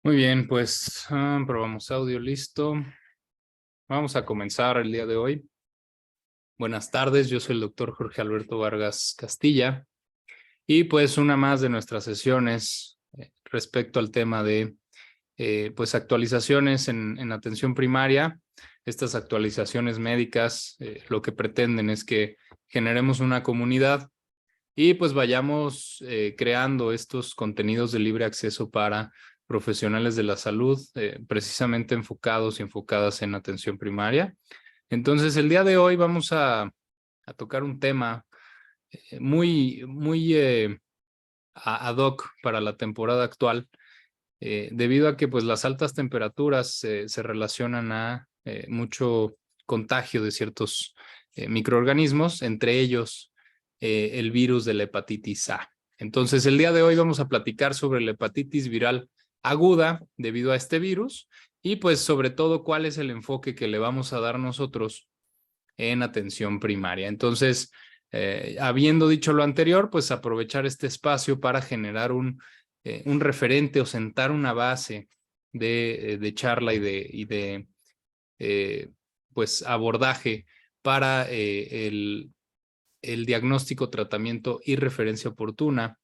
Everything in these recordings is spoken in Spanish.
Muy bien, pues probamos audio, listo. Vamos a comenzar el día de hoy. Buenas tardes, yo soy el doctor Jorge Alberto Vargas Castilla y pues una más de nuestras sesiones respecto al tema de pues actualizaciones en atención primaria. Estas actualizaciones médicas lo que pretenden es que generemos una comunidad y pues vayamos creando estos contenidos de libre acceso para profesionales de la salud, precisamente enfocados y enfocadas en atención primaria. Entonces, el día de hoy vamos a tocar un tema muy ad hoc para la temporada actual, debido a que pues las altas temperaturas se relacionan a mucho contagio de ciertos microorganismos, entre ellos el virus de la hepatitis A. Entonces, el día de hoy vamos a platicar sobre la hepatitis viral aguda debido a este virus y pues sobre todo cuál es el enfoque que le vamos a dar nosotros en atención primaria. Entonces, habiendo dicho lo anterior, pues aprovechar este espacio para generar un referente o sentar una base de charla y de pues abordaje para el diagnóstico, tratamiento y referencia oportuna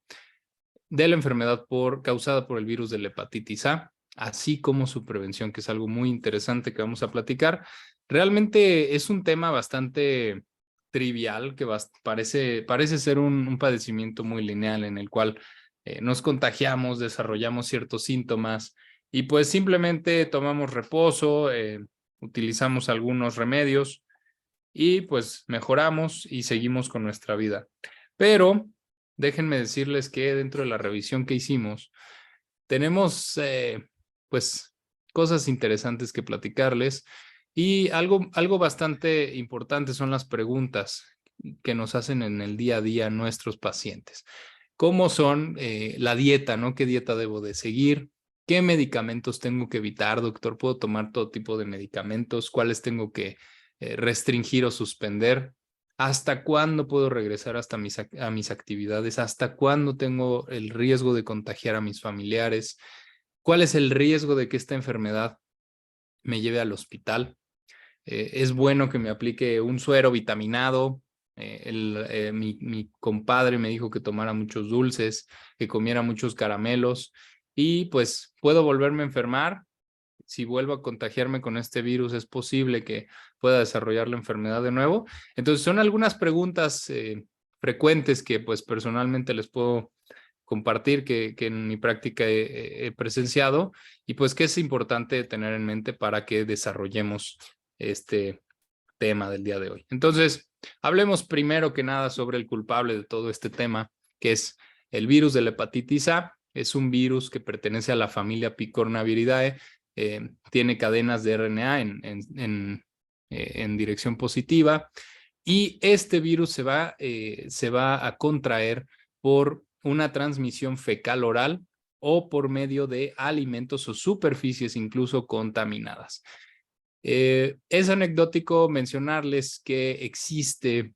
de la enfermedad causada por el virus de la hepatitis A, así como su prevención, que es algo muy interesante que vamos a platicar. Realmente es un tema bastante trivial, que parece ser un padecimiento muy lineal en el cual nos contagiamos, desarrollamos ciertos síntomas y pues simplemente tomamos reposo, utilizamos algunos remedios y pues mejoramos y seguimos con nuestra vida. Pero déjenme decirles que dentro de la revisión que hicimos, tenemos pues cosas interesantes que platicarles y algo bastante importante son las preguntas que nos hacen en el día a día nuestros pacientes. ¿Cómo son la dieta, ¿no? ¿Qué dieta debo de seguir? ¿Qué medicamentos tengo que evitar, doctor? ¿Puedo tomar todo tipo de medicamentos? ¿Cuáles tengo que restringir o suspender? ¿Hasta cuándo puedo regresar a mis actividades? ¿Hasta cuándo tengo el riesgo de contagiar a mis familiares? ¿Cuál es el riesgo de que esta enfermedad me lleve al hospital? Es bueno que me aplique un suero vitaminado. Mi compadre me dijo que tomara muchos dulces, que comiera muchos caramelos y pues puedo volverme a enfermar. Si vuelvo a contagiarme con este virus, es posible que pueda desarrollar la enfermedad de nuevo. Entonces, son algunas preguntas frecuentes que pues personalmente les puedo compartir que en mi práctica he presenciado y pues que es importante tener en mente para que desarrollemos este tema del día de hoy. Entonces, hablemos primero que nada sobre el culpable de todo este tema, que es el virus de la hepatitis A. Es un virus que pertenece a la familia Picornaviridae, tiene cadenas de RNA en dirección positiva y este virus se va a contraer por una transmisión fecal oral o por medio de alimentos o superficies incluso contaminadas. Es anecdótico mencionarles que existe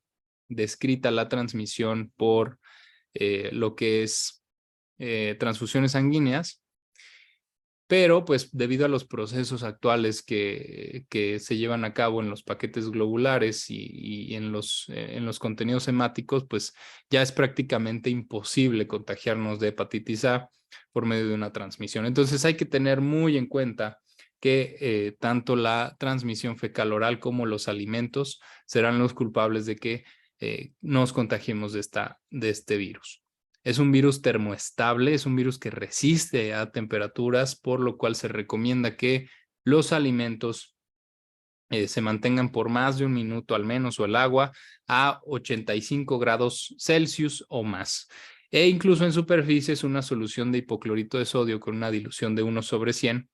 descrita la transmisión por lo que es transfusiones sanguíneas, pero pues debido a los procesos actuales que se llevan a cabo en los paquetes globulares y en los contenidos hemáticos, pues ya es prácticamente imposible contagiarnos de hepatitis A por medio de una transmisión. Entonces hay que tener muy en cuenta que tanto la transmisión fecal oral como los alimentos serán los culpables de que nos contagiemos de este virus. Es un virus termoestable, es un virus que resiste a temperaturas, por lo cual se recomienda que los alimentos se mantengan por más de un minuto al menos, o el agua a 85 grados Celsius o más. E incluso en superficies una solución de hipoclorito de sodio con una dilución de 1/100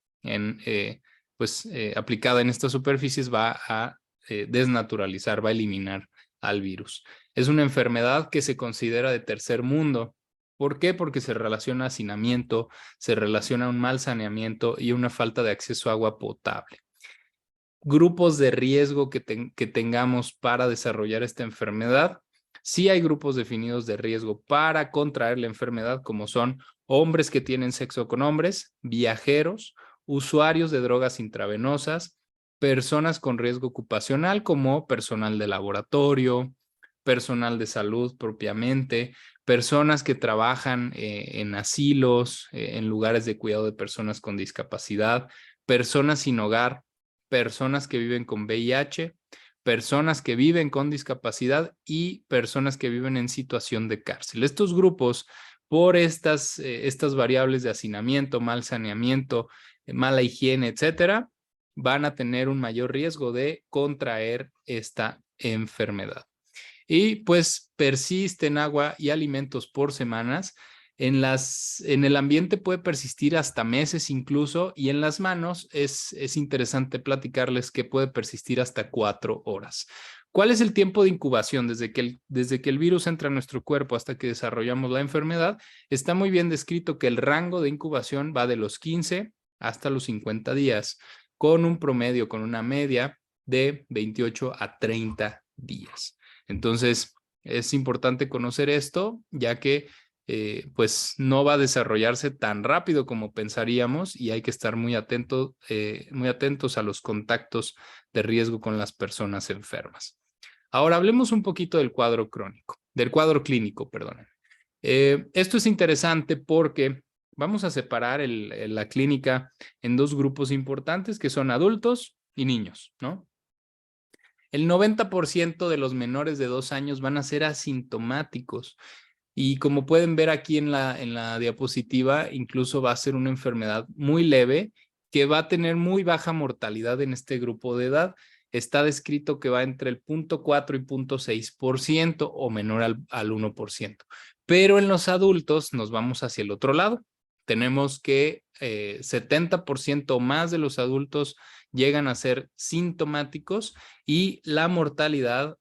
aplicada en estas superficies va a desnaturalizar, va a eliminar al virus. Es una enfermedad que se considera de tercer mundo. ¿Por qué? Porque se relaciona a hacinamiento, se relaciona a un mal saneamiento y una falta de acceso a agua potable. Grupos de riesgo que tengamos para desarrollar esta enfermedad Sí hay grupos definidos de riesgo para contraer la enfermedad, como son hombres que tienen sexo con hombres, viajeros, usuarios de drogas intravenosas, personas con riesgo ocupacional como personal de laboratorio, personal de salud propiamente, personas que trabajan en asilos, en lugares de cuidado de personas con discapacidad, personas sin hogar, personas que viven con VIH, personas que viven con discapacidad y personas que viven en situación de cárcel. Estos grupos, por estas variables de hacinamiento, mal saneamiento, mala higiene, etcétera, van a tener un mayor riesgo de contraer esta enfermedad. Y pues persiste en agua y alimentos por semanas. En el ambiente puede persistir hasta meses incluso, y en las manos es interesante platicarles que puede persistir hasta 4 horas. ¿Cuál es el tiempo de incubación desde que el virus entra a nuestro cuerpo hasta que desarrollamos la enfermedad? Está muy bien descrito que el rango de incubación va de los 15 hasta los 50 días, con un promedio, con una media de 28 a 30 días. Entonces, es importante conocer esto, ya que pues no va a desarrollarse tan rápido como pensaríamos y hay que estar muy atentos a los contactos de riesgo con las personas enfermas. Ahora hablemos un poquito del cuadro clínico, perdón. Esto es interesante porque vamos a separar la clínica en dos grupos importantes que son adultos y niños, ¿no? El 90% de los menores de 2 años van a ser asintomáticos. Y como pueden ver aquí en la diapositiva, incluso va a ser una enfermedad muy leve que va a tener muy baja mortalidad en este grupo de edad. Está descrito que va entre el 0.4 y 0.6% o menor al 1%. Pero en los adultos nos vamos hacia el otro lado. Tenemos que 70% o más de los adultos llegan a ser sintomáticos y la mortalidad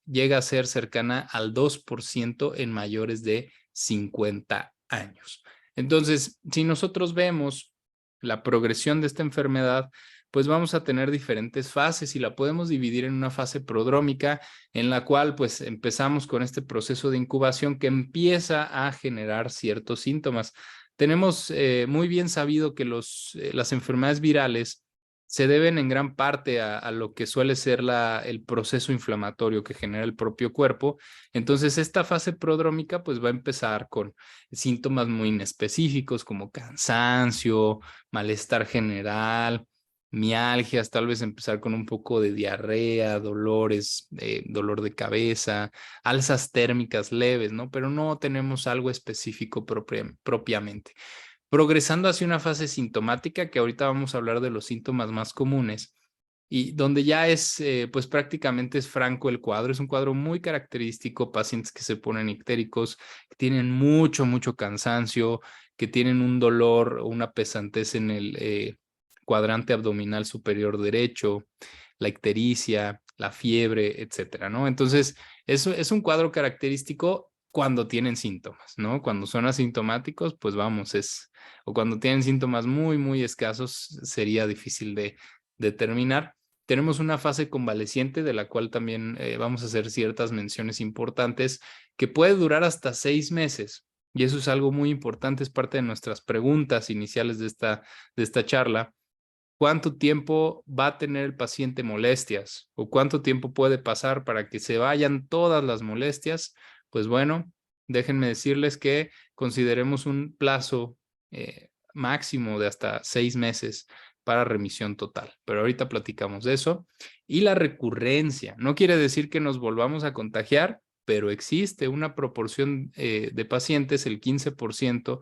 llega a ser cercana al 2% en mayores de 50 años. Entonces, si nosotros vemos la progresión de esta enfermedad, pues vamos a tener diferentes fases y la podemos dividir en una fase prodrómica en la cual pues empezamos con este proceso de incubación que empieza a generar ciertos síntomas. Tenemos muy bien sabido que las enfermedades virales se deben en gran parte a lo que suele ser el proceso inflamatorio que genera el propio cuerpo. Entonces, esta fase prodrómica pues va a empezar con síntomas muy inespecíficos como cansancio, malestar general, mialgias, tal vez empezar con un poco de diarrea, dolores, dolor de cabeza, alzas térmicas leves, ¿no? Pero no tenemos algo específico propiamente. Progresando hacia una fase sintomática, que ahorita vamos a hablar de los síntomas más comunes, y donde ya pues prácticamente es franco el cuadro. Es un cuadro muy característico, pacientes que se ponen ictéricos, que tienen mucho cansancio, que tienen un dolor o una pesantez en el cuadrante abdominal superior derecho, la ictericia, la fiebre, etcétera, ¿no? Entonces, eso es un cuadro característico cuando tienen síntomas, ¿no? Cuando son asintomáticos, pues vamos, o cuando tienen síntomas muy escasos, sería difícil de determinar. Tenemos una fase convaleciente de la cual también vamos a hacer ciertas menciones importantes que puede durar hasta 6 meses. Y eso es algo muy importante, es parte de nuestras preguntas iniciales de esta charla. ¿Cuánto tiempo va a tener el paciente molestias? ¿O cuánto tiempo puede pasar para que se vayan todas las molestias? Pues bueno, déjenme decirles que consideremos un plazo máximo de hasta 6 meses para remisión total. Pero ahorita platicamos de eso. Y la recurrencia. No quiere decir que nos volvamos a contagiar, pero existe una proporción de pacientes, el 15%,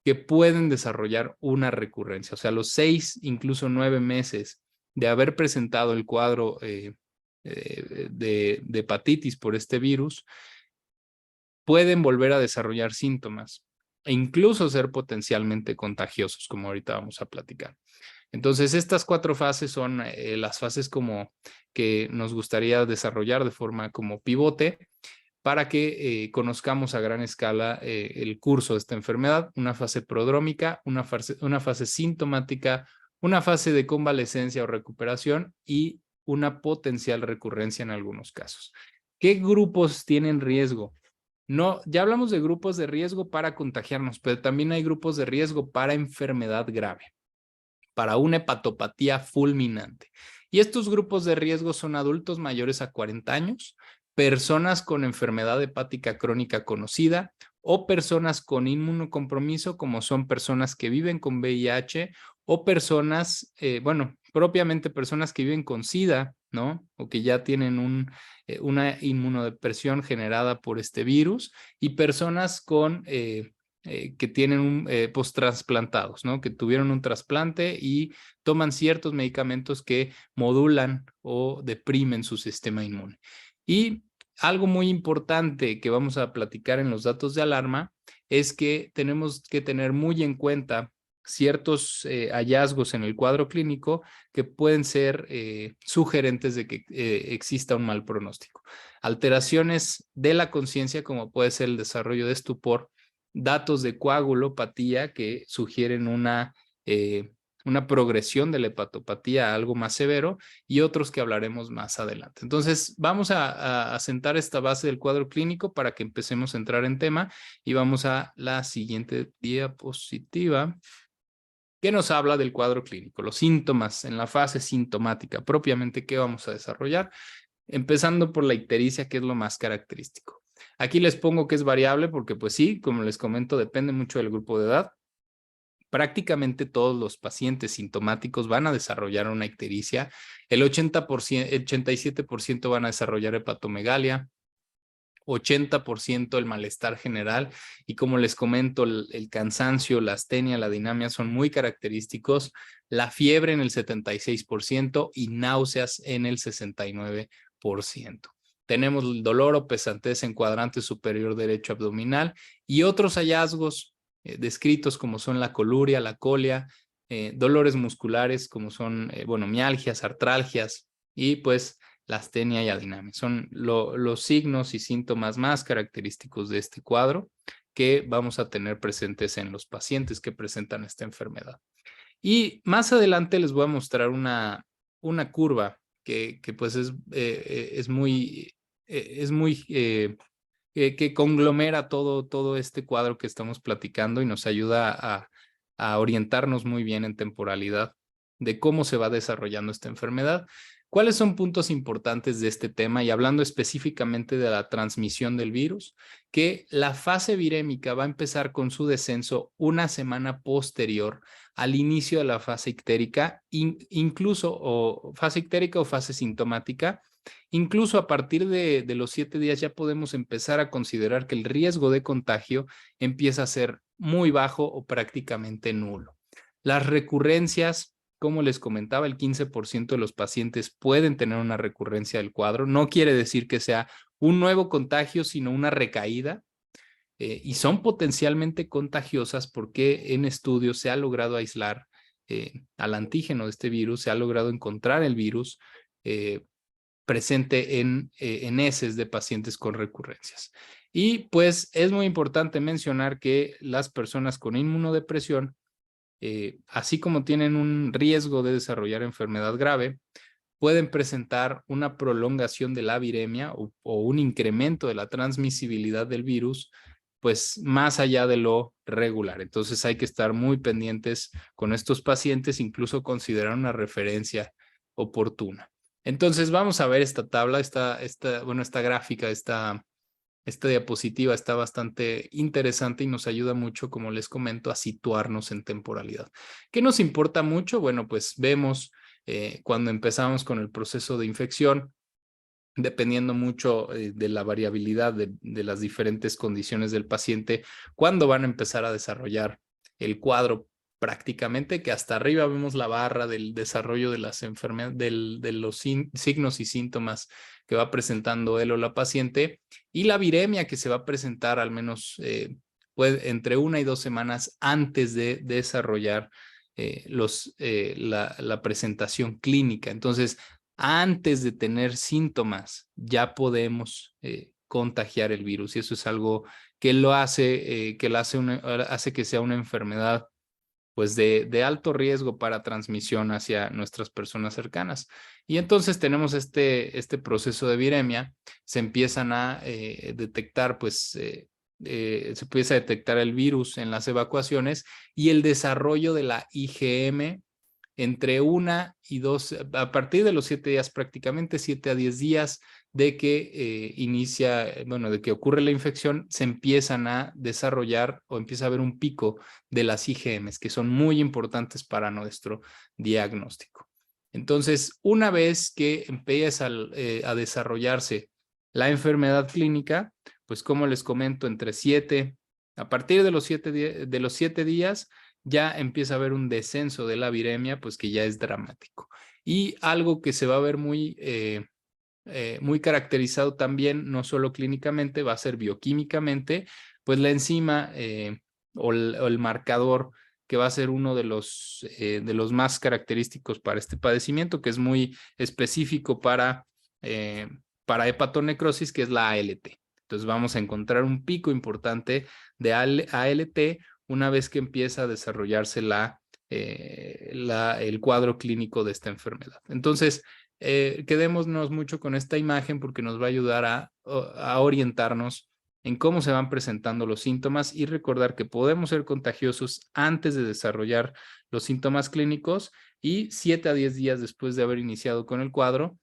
que pueden desarrollar una recurrencia. O sea, los 6, incluso 9 meses de haber presentado el cuadro de hepatitis por este virus, pueden volver a desarrollar síntomas e incluso ser potencialmente contagiosos, como ahorita vamos a platicar. Entonces, estas 4 fases son las fases como que nos gustaría desarrollar de forma como pivote para que conozcamos a gran escala el curso de esta enfermedad, una fase prodrómica, una fase sintomática, una fase de convalecencia o recuperación y una potencial recurrencia en algunos casos. ¿Qué grupos tienen riesgo? No, ya hablamos de grupos de riesgo para contagiarnos, pero también hay grupos de riesgo para enfermedad grave, para una hepatopatía fulminante. Y estos grupos de riesgo son adultos mayores a 40 años, personas con enfermedad hepática crónica conocida o personas con inmunocompromiso, como son personas que viven con VIH o personas, propiamente personas que viven con SIDA, ¿no? O que ya tienen una inmunodepresión generada por este virus y personas con que tienen post-trasplantados, ¿no? Que tuvieron un trasplante y toman ciertos medicamentos que modulan o deprimen su sistema inmune. Y algo muy importante que vamos a platicar en los datos de alarma es que tenemos que tener muy en cuenta ciertos hallazgos en el cuadro clínico que pueden ser sugerentes de que exista un mal pronóstico. Alteraciones de la conciencia, como puede ser el desarrollo de estupor, datos de coagulopatía que sugieren una progresión de la hepatopatía a algo más severo y otros que hablaremos más adelante. Entonces, vamos a sentar esta base del cuadro clínico para que empecemos a entrar en tema y vamos a la siguiente diapositiva que nos habla del cuadro clínico, los síntomas en la fase sintomática, propiamente qué vamos a desarrollar, empezando por la ictericia, que es lo más característico. Aquí les pongo que es variable porque pues sí, como les comento, depende mucho del grupo de edad. Prácticamente todos los pacientes sintomáticos van a desarrollar una ictericia. El 87% van a desarrollar hepatomegalia, 80% el malestar general y como les comento, el cansancio, la astenia, la dinamia son muy característicos, la fiebre en el 76% y náuseas en el 69%. Tenemos el dolor o pesantez en cuadrante superior derecho abdominal y otros hallazgos descritos como son la coluria, la colia, dolores musculares como son, mialgias, artralgias y pues la astenia y adinamia. Son los signos y síntomas más característicos de este cuadro que vamos a tener presentes en los pacientes que presentan esta enfermedad. Y más adelante les voy a mostrar una curva que pues es muy que conglomera todo este cuadro que estamos platicando y nos ayuda a orientarnos muy bien en temporalidad de cómo se va desarrollando esta enfermedad. ¿Cuáles son puntos importantes de este tema? Y hablando específicamente de la transmisión del virus, que la fase virémica va a empezar con su descenso una semana posterior al inicio de la fase ictérica, incluso o fase ictérica o fase sintomática. Incluso a partir de los 7 días ya podemos empezar a considerar que el riesgo de contagio empieza a ser muy bajo o prácticamente nulo. Las recurrencias, como les comentaba, el 15% de los pacientes pueden tener una recurrencia del cuadro. No quiere decir que sea un nuevo contagio, sino una recaída. Y son potencialmente contagiosas porque en estudios se ha logrado aislar al antígeno de este virus, se ha logrado encontrar el virus presente en heces de pacientes con recurrencias. Y pues es muy importante mencionar que las personas con inmunodepresión, así como tienen un riesgo de desarrollar enfermedad grave, pueden presentar una prolongación de la viremia o un incremento de la transmisibilidad del virus, pues más allá de lo regular. Entonces hay que estar muy pendientes con estos pacientes, incluso considerar una referencia oportuna. Entonces vamos a ver esta tabla, esta gráfica, esta diapositiva está bastante interesante y nos ayuda mucho, como les comento, a situarnos en temporalidad. ¿Qué nos importa mucho? Bueno, pues vemos cuando empezamos con el proceso de infección, dependiendo mucho de la variabilidad de las diferentes condiciones del paciente, cuándo van a empezar a desarrollar el cuadro prácticamente, que hasta arriba vemos la barra del desarrollo de las enfermedades, de los signos y síntomas que va presentando él o la paciente, y la viremia que se va a presentar al menos entre 1 y 2 semanas antes de desarrollar la presentación clínica. Entonces, antes de tener síntomas, ya podemos contagiar el virus y eso es algo que lo hace, hace que sea una enfermedad pues de alto riesgo para transmisión hacia nuestras personas cercanas. Y entonces tenemos este proceso de viremia, se empiezan a detectar, pues se empieza a detectar el virus en las evacuaciones y el desarrollo de la IgM entre 1 y 2, a partir de los 7 días, prácticamente 7 a 10 días de que de que ocurre la infección, se empiezan a desarrollar o empieza a haber un pico de las IgMs, que son muy importantes para nuestro diagnóstico. Entonces, una vez que empieza a desarrollarse la enfermedad clínica, pues como les comento, a partir de los 7 días, ya empieza a haber un descenso de la viremia, pues que ya es dramático. Y algo que se va a ver muy caracterizado también, no solo clínicamente, va a ser bioquímicamente, pues la enzima o el marcador que va a ser uno de los más característicos para este padecimiento, que es muy específico para hepatonecrosis, que es la ALT. Entonces vamos a encontrar un pico importante de ALT una vez que empieza a desarrollarse el cuadro clínico de esta enfermedad. Entonces, quedémonos mucho con esta imagen porque nos va a ayudar a orientarnos en cómo se van presentando los síntomas y recordar que podemos ser contagiosos antes de desarrollar los síntomas clínicos y 7 a 10 días después de haber iniciado con el cuadro,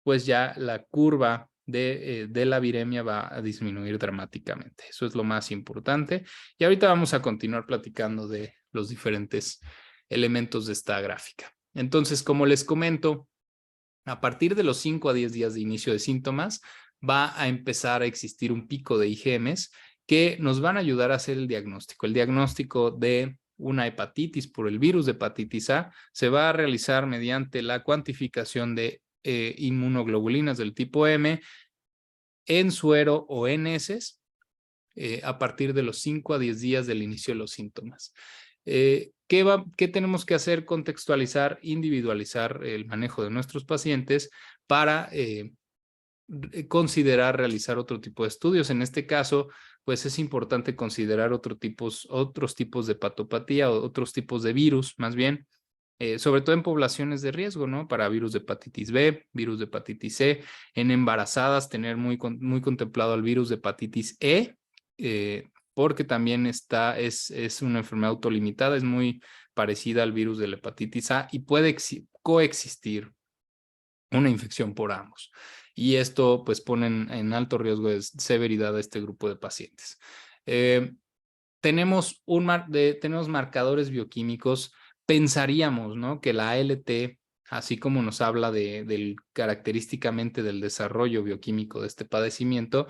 pues ya la curva de la viremia va a disminuir dramáticamente. Eso es lo más importante. Y ahorita vamos a continuar platicando de los diferentes elementos de esta gráfica. Entonces, como les comento, a partir de los 5 a 10 días de inicio de síntomas, va a empezar a existir un pico de IgMs que nos van a ayudar a hacer el diagnóstico. El diagnóstico de una hepatitis por el virus de hepatitis A se va a realizar mediante la cuantificación de inmunoglobulinas del tipo M en suero o en heces a partir de los 5 a 10 días del inicio de los síntomas. ¿Qué tenemos que hacer? Contextualizar, individualizar el manejo de nuestros pacientes para considerar realizar otro tipo de estudios. En este caso, pues es importante considerar otros tipos de patopatía o otros tipos de virus, más bien, sobre todo en poblaciones de riesgo, ¿no? Para virus de hepatitis B, virus de hepatitis C, en embarazadas tener muy contemplado al virus de hepatitis E, porque también es una enfermedad autolimitada, es muy parecida al virus de la hepatitis A y puede coexistir una infección por ambos. Y esto pues pone en alto riesgo de severidad a este grupo de pacientes. Tenemos marcadores bioquímicos. Pensaríamos, ¿no?, que la ALT, así como nos habla característicamente del desarrollo bioquímico de este padecimiento,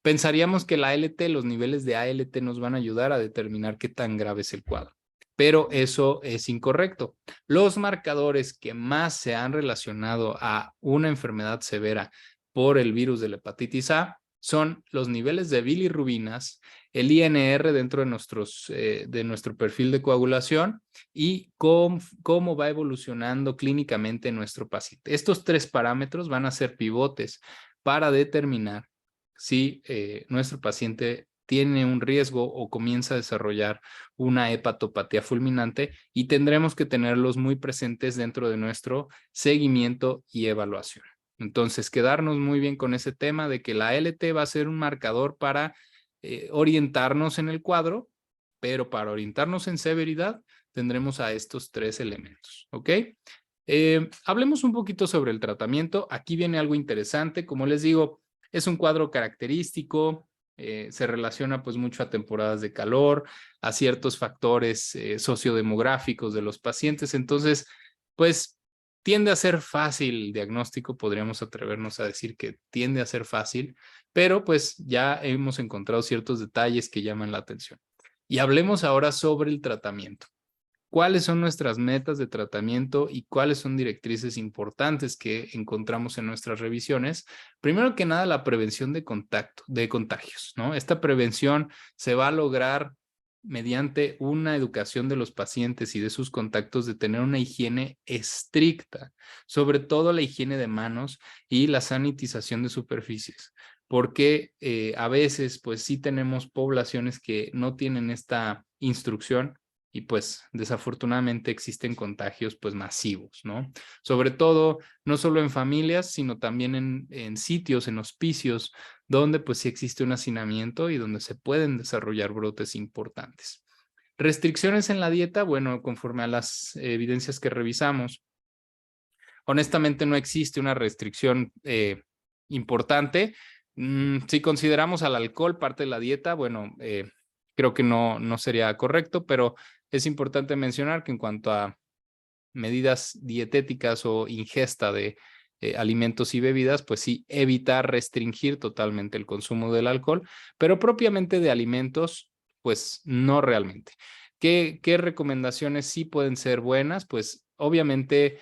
pensaríamos que la ALT, los niveles de ALT nos van a ayudar a determinar qué tan grave es el cuadro. Pero eso es incorrecto. Los marcadores que más se han relacionado a una enfermedad severa por el virus de la hepatitis A son los niveles de bilirrubinas, el INR dentro de nuestro perfil de coagulación y cómo va evolucionando clínicamente nuestro paciente. Estos 3 parámetros van a ser pivotes para determinar si nuestro paciente tiene un riesgo o comienza a desarrollar una hepatopatía fulminante y tendremos que tenerlos muy presentes dentro de nuestro seguimiento y evaluación. Entonces, quedarnos muy bien con ese tema de que la ALT va a ser un marcador para orientarnos en el cuadro, pero para orientarnos en severidad tendremos a estos 3 elementos, ¿ok? Hablemos un poquito sobre el tratamiento. Aquí viene algo interesante. Como les digo, es un cuadro característico, se relaciona pues mucho a temporadas de calor, a ciertos factores sociodemográficos de los pacientes. Entonces, pues tiende a ser fácil el diagnóstico, podríamos atrevernos a decir que tiende a ser fácil, pero pues ya hemos encontrado ciertos detalles que llaman la atención. Y hablemos ahora sobre el tratamiento. ¿Cuáles son nuestras metas de tratamiento y cuáles son directrices importantes que encontramos en nuestras revisiones? Primero que nada, la prevención de contagios, ¿no? Esta prevención se va a lograr mediante una educación de los pacientes y de sus contactos de tener una higiene estricta, sobre todo la higiene de manos y la sanitización de superficies, porque a veces pues sí tenemos poblaciones que no tienen esta instrucción y pues desafortunadamente existen contagios pues masivos, ¿no? Sobre todo, no solo en familias, sino también en sitios, en hospicios, donde pues sí existe un hacinamiento y donde se pueden desarrollar brotes importantes. Restricciones en la dieta, bueno, conforme a las evidencias que revisamos, honestamente no existe una restricción importante. Si consideramos al alcohol parte de la dieta, bueno, creo que no sería correcto, pero es importante mencionar que en cuanto a medidas dietéticas o ingesta de alimentos y bebidas, pues sí, evitar restringir totalmente el consumo del alcohol, pero propiamente de alimentos, pues no realmente. ¿Qué recomendaciones sí pueden ser buenas? Pues obviamente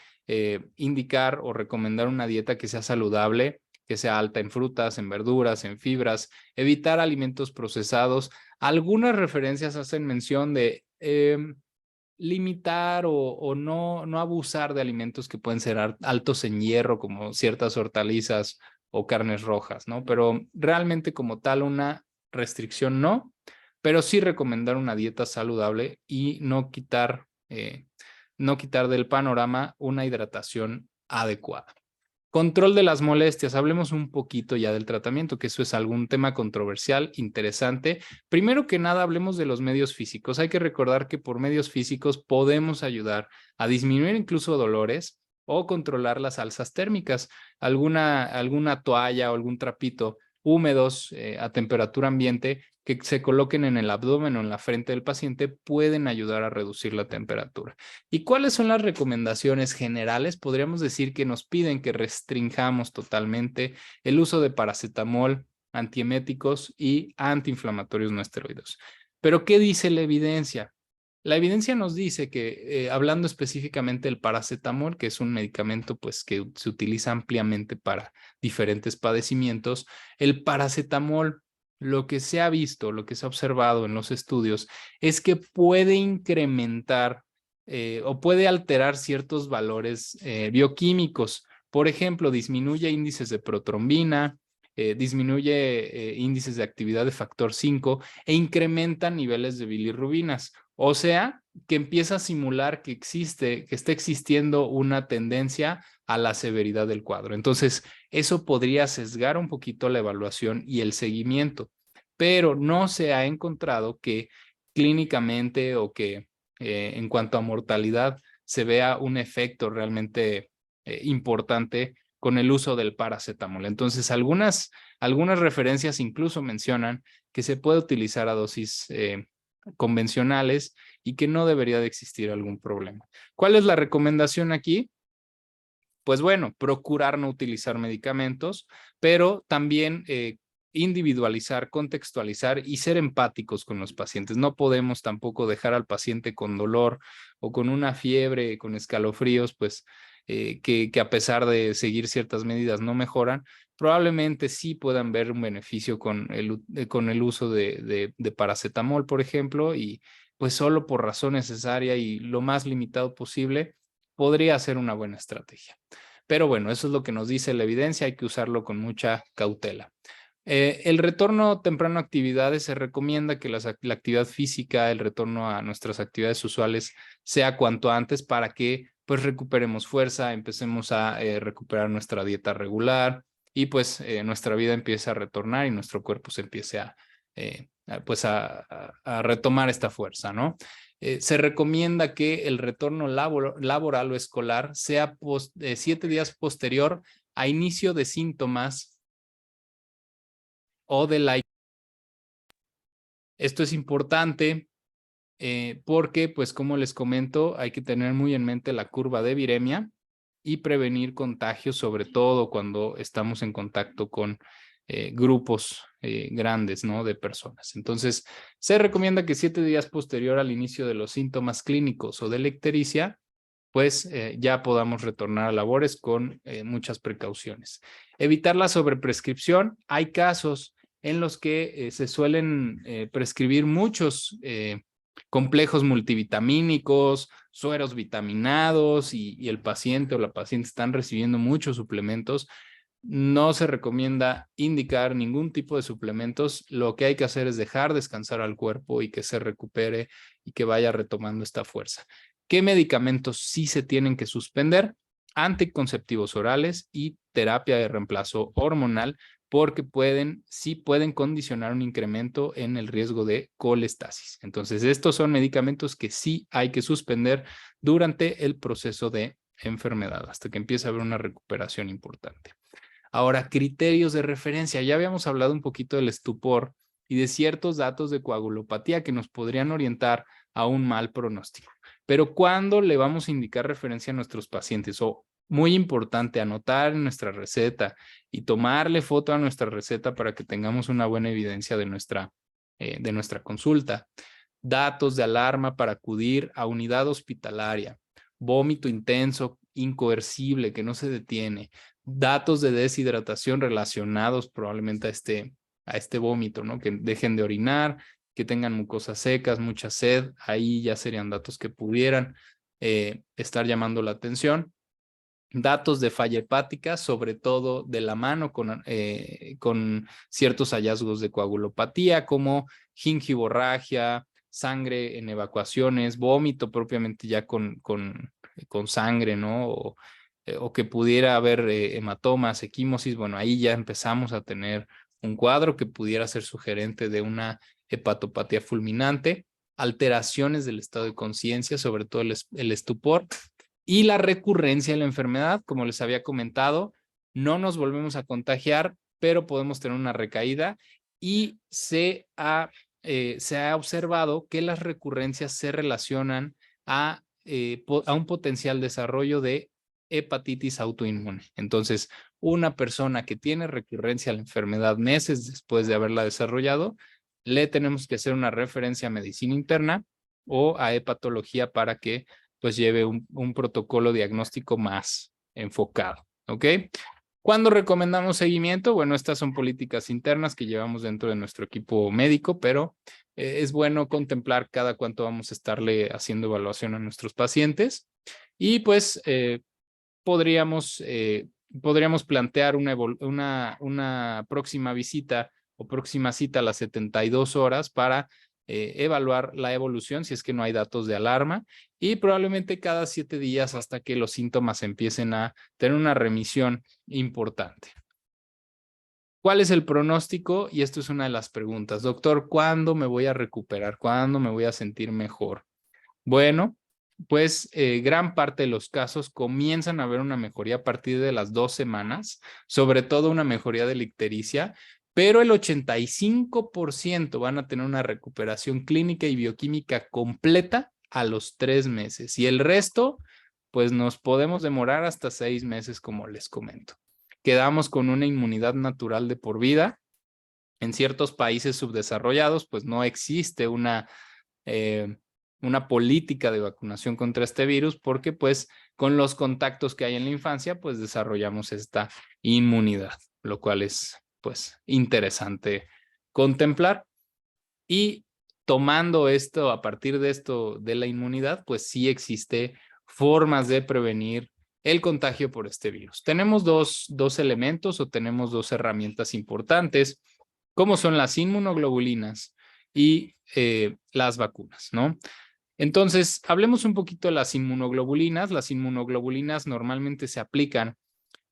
indicar o recomendar una dieta que sea saludable, que sea alta en frutas, en verduras, en fibras, evitar alimentos procesados. Algunas referencias hacen mención de limitar o no abusar de alimentos que pueden ser altos en hierro, como ciertas hortalizas o carnes rojas, ¿no? Pero realmente como tal una restricción no, pero sí recomendar una dieta saludable y no quitar del panorama una hidratación adecuada. Control de las molestias. Hablemos un poquito ya del tratamiento, que eso es algún tema controversial, interesante. Primero que nada, hablemos de los medios físicos. Hay que recordar que por medios físicos podemos ayudar a disminuir incluso dolores o controlar las alzas térmicas. Alguna toalla o algún trapito húmedos a temperatura ambiente que se coloquen en el abdomen o en la frente del paciente pueden ayudar a reducir la temperatura. ¿Y cuáles son las recomendaciones generales? Podríamos decir que nos piden que restringamos totalmente el uso de paracetamol, antieméticos y antiinflamatorios no esteroideos. Pero ¿qué dice la evidencia? La evidencia nos dice que, hablando específicamente del paracetamol, que es un medicamento pues, que se utiliza ampliamente para diferentes padecimientos, el paracetamol, lo que se ha visto, lo que se ha observado en los estudios, es que puede incrementar o puede alterar ciertos valores bioquímicos. Por ejemplo, disminuye índices de protrombina, disminuye índices de actividad de factor 5 e incrementa niveles de bilirrubinas. O sea, que empieza a simular que está existiendo una tendencia a la severidad del cuadro. Entonces, eso podría sesgar un poquito la evaluación y el seguimiento, pero no se ha encontrado que clínicamente o que en cuanto a mortalidad se vea un efecto realmente importante con el uso del paracetamol. Entonces, algunas referencias incluso mencionan que se puede utilizar a dosis convencionales y que no debería de existir algún problema. ¿Cuál es la recomendación aquí? Pues bueno, procurar no utilizar medicamentos, pero también individualizar, contextualizar y ser empáticos con los pacientes. No podemos tampoco dejar al paciente con dolor o con una fiebre, con escalofríos, pues que a pesar de seguir ciertas medidas no mejoran. Probablemente sí puedan ver un beneficio con el uso de paracetamol, por ejemplo, y pues solo por razón necesaria y lo más limitado posible podría ser una buena estrategia. Pero bueno, eso es lo que nos dice la evidencia, hay que usarlo con mucha cautela. El retorno temprano a actividades, se recomienda que la actividad física, el retorno a nuestras actividades usuales sea cuanto antes para que pues recuperemos fuerza, empecemos a recuperar nuestra dieta regular y pues nuestra vida empiece a retornar y nuestro cuerpo se empiece a retomar esta fuerza, ¿no? Se recomienda que el retorno laboral o escolar sea 7 días posterior a inicio de síntomas o de la... Esto es importante porque, pues como les comento, hay que tener muy en mente la curva de viremia y prevenir contagios, sobre todo cuando estamos en contacto con grupos grandes, ¿no? De personas. Entonces, se recomienda que 7 días posterior al inicio de los síntomas clínicos o de la ictericia, pues ya podamos retornar a labores con muchas precauciones. Evitar la sobreprescripción. Hay casos en los que se suelen prescribir muchos complejos multivitamínicos, sueros vitaminados y el paciente o la paciente están recibiendo muchos suplementos. No se recomienda indicar ningún tipo de suplementos. Lo que hay que hacer es dejar descansar al cuerpo y que se recupere y que vaya retomando esta fuerza. ¿Qué medicamentos sí se tienen que suspender? Anticonceptivos orales y terapia de reemplazo hormonal, porque sí pueden condicionar un incremento en el riesgo de colestasis. Entonces, estos son medicamentos que sí hay que suspender durante el proceso de enfermedad, hasta que empiece a haber una recuperación importante. Ahora, criterios de referencia. Ya habíamos hablado un poquito del estupor y de ciertos datos de coagulopatía que nos podrían orientar a un mal pronóstico. Pero ¿cuándo le vamos a indicar referencia a nuestros pacientes? O, muy importante, anotar en nuestra receta y tomarle foto a nuestra receta para que tengamos una buena evidencia de nuestra consulta. Datos de alarma para acudir a unidad hospitalaria. Vómito intenso, incoercible, que no se detiene. Datos de deshidratación relacionados probablemente a este vómito, ¿no? Que dejen de orinar, que tengan mucosas secas, mucha sed. Ahí ya serían datos que pudieran estar llamando la atención. Datos de falla hepática, sobre todo de la mano con ciertos hallazgos de coagulopatía, como gingivorragia, sangre en evacuaciones, vómito propiamente ya con sangre, ¿no? O que pudiera haber hematomas, equimosis. Bueno, ahí ya empezamos a tener un cuadro que pudiera ser sugerente de una hepatopatía fulminante, alteraciones del estado de conciencia, sobre todo el estupor, y la recurrencia de la enfermedad. Como les había comentado, no nos volvemos a contagiar, pero podemos tener una recaída, y se ha observado que las recurrencias se relacionan a un potencial desarrollo de hepatitis autoinmune. Entonces, una persona que tiene recurrencia a la enfermedad meses después de haberla desarrollado, le tenemos que hacer una referencia a medicina interna o a hepatología para que pues lleve un protocolo diagnóstico más enfocado, ¿ok? ¿Cuándo recomendamos seguimiento? Bueno, estas son políticas internas que llevamos dentro de nuestro equipo médico, pero es bueno contemplar cada cuánto vamos a estarle haciendo evaluación a nuestros pacientes, y pues podríamos plantear una próxima visita o próxima cita a las 72 horas para evaluar la evolución si es que no hay datos de alarma, y probablemente cada 7 días hasta que los síntomas empiecen a tener una remisión importante. ¿Cuál es el pronóstico? Y esto es una de las preguntas. Doctor, ¿cuándo me voy a recuperar? ¿Cuándo me voy a sentir mejor? Bueno, pues gran parte de los casos comienzan a ver una mejoría a partir de las 2 semanas, sobre todo una mejoría de la ictericia, pero el 85% van a tener una recuperación clínica y bioquímica completa a los 3 meses. Y el resto, pues nos podemos demorar hasta 6 meses, como les comento. Quedamos con una inmunidad natural de por vida. En ciertos países subdesarrollados, pues no existe una política de vacunación contra este virus, porque pues con los contactos que hay en la infancia, pues desarrollamos esta inmunidad, lo cual es pues interesante contemplar. Y tomando esto, a partir de esto de la inmunidad, pues sí existe formas de prevenir el contagio por este virus. Tenemos dos elementos, o tenemos 2 herramientas importantes, como son las inmunoglobulinas y las vacunas, ¿no? Entonces, hablemos un poquito de las inmunoglobulinas. Las inmunoglobulinas normalmente se aplican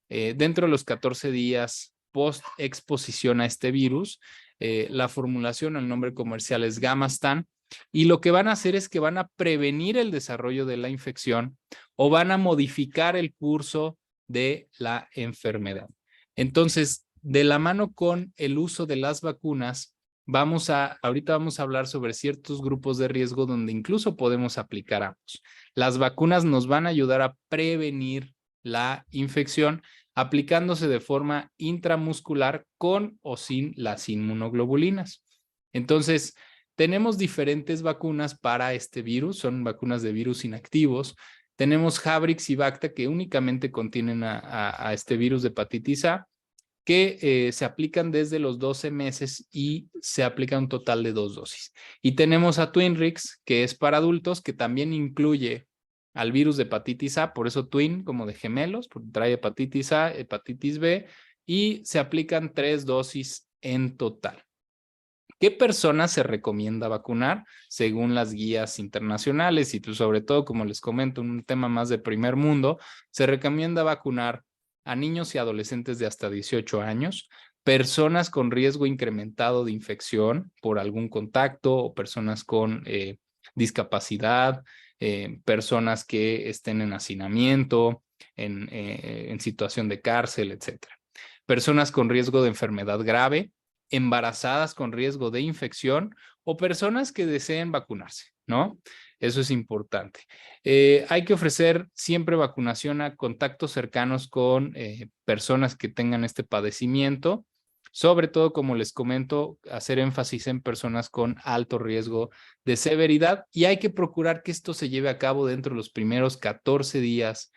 dentro de los 14 días post exposición a este virus. La formulación, el nombre comercial es Gamastan, y lo que van a hacer es que van a prevenir el desarrollo de la infección o van a modificar el curso de la enfermedad. Entonces, de la mano con el uso de las vacunas, ahorita vamos a hablar sobre ciertos grupos de riesgo donde incluso podemos aplicar ambos. Las vacunas nos van a ayudar a prevenir la infección aplicándose de forma intramuscular con o sin las inmunoglobulinas. Entonces, tenemos diferentes vacunas para este virus, son vacunas de virus inactivos. Tenemos Jabrix y Bacta, que únicamente contienen a este virus de hepatitis A, que se aplican desde los 12 meses y se aplica un total de 2 dosis. Y tenemos a Twinrix, que es para adultos, que también incluye al virus de hepatitis A, por eso twin, como de gemelos, porque trae hepatitis A, hepatitis B y se aplican 3 dosis en total. ¿Qué personas se recomienda vacunar según las guías internacionales? Y pues, sobre todo, como les comento, un tema más de primer mundo, se recomienda vacunar a niños y adolescentes de hasta 18 años, personas con riesgo incrementado de infección por algún contacto o personas con discapacidad, personas que estén en hacinamiento, en situación de cárcel, etcétera. Personas con riesgo de enfermedad grave, embarazadas con riesgo de infección o personas que deseen vacunarse, ¿no? Eso es importante. Hay que ofrecer siempre vacunación a contactos cercanos con personas que tengan este padecimiento. Sobre todo, como les comento, hacer énfasis en personas con alto riesgo de severidad y hay que procurar que esto se lleve a cabo dentro de los primeros 14 días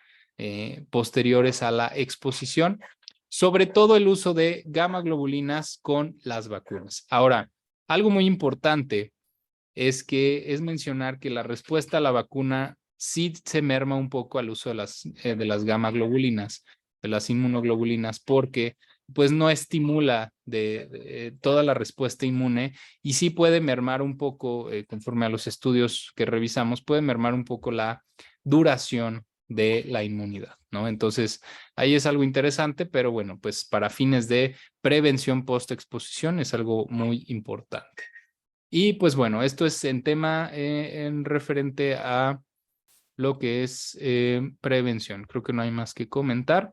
posteriores a la exposición, sobre todo el uso de gamma globulinas con las vacunas. Ahora, algo muy importante es mencionar que la respuesta a la vacuna sí se merma un poco al uso de las gamma globulinas, de las inmunoglobulinas, porque pues no estimula de toda la respuesta inmune y sí puede mermar un poco, conforme a los estudios que revisamos, puede mermar un poco la duración de la inmunidad, ¿no? Entonces, ahí es algo interesante, pero bueno, pues para fines de prevención post-exposición es algo muy importante. Y pues bueno, esto es en tema en referente a lo que es prevención. Creo que no hay más que comentar.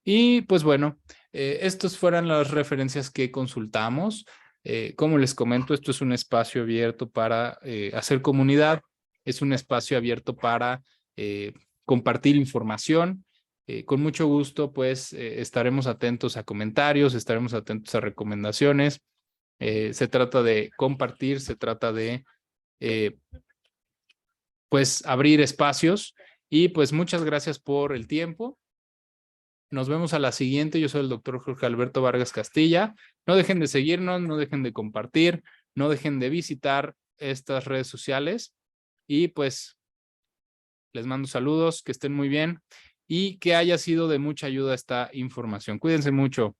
Y pues bueno, estas fueron las referencias que consultamos. Como les comento, esto es un espacio abierto para hacer comunidad, es un espacio abierto para compartir información. Con mucho gusto, pues estaremos atentos a comentarios, estaremos atentos a recomendaciones. Se trata de compartir, se trata de pues abrir espacios y pues muchas gracias por el tiempo. Nos vemos a la siguiente. Yo soy el doctor Jorge Alberto Vargas Castilla. No dejen de seguirnos, no dejen de compartir, no dejen de visitar estas redes sociales y pues les mando saludos, que estén muy bien y que haya sido de mucha ayuda esta información. Cuídense mucho.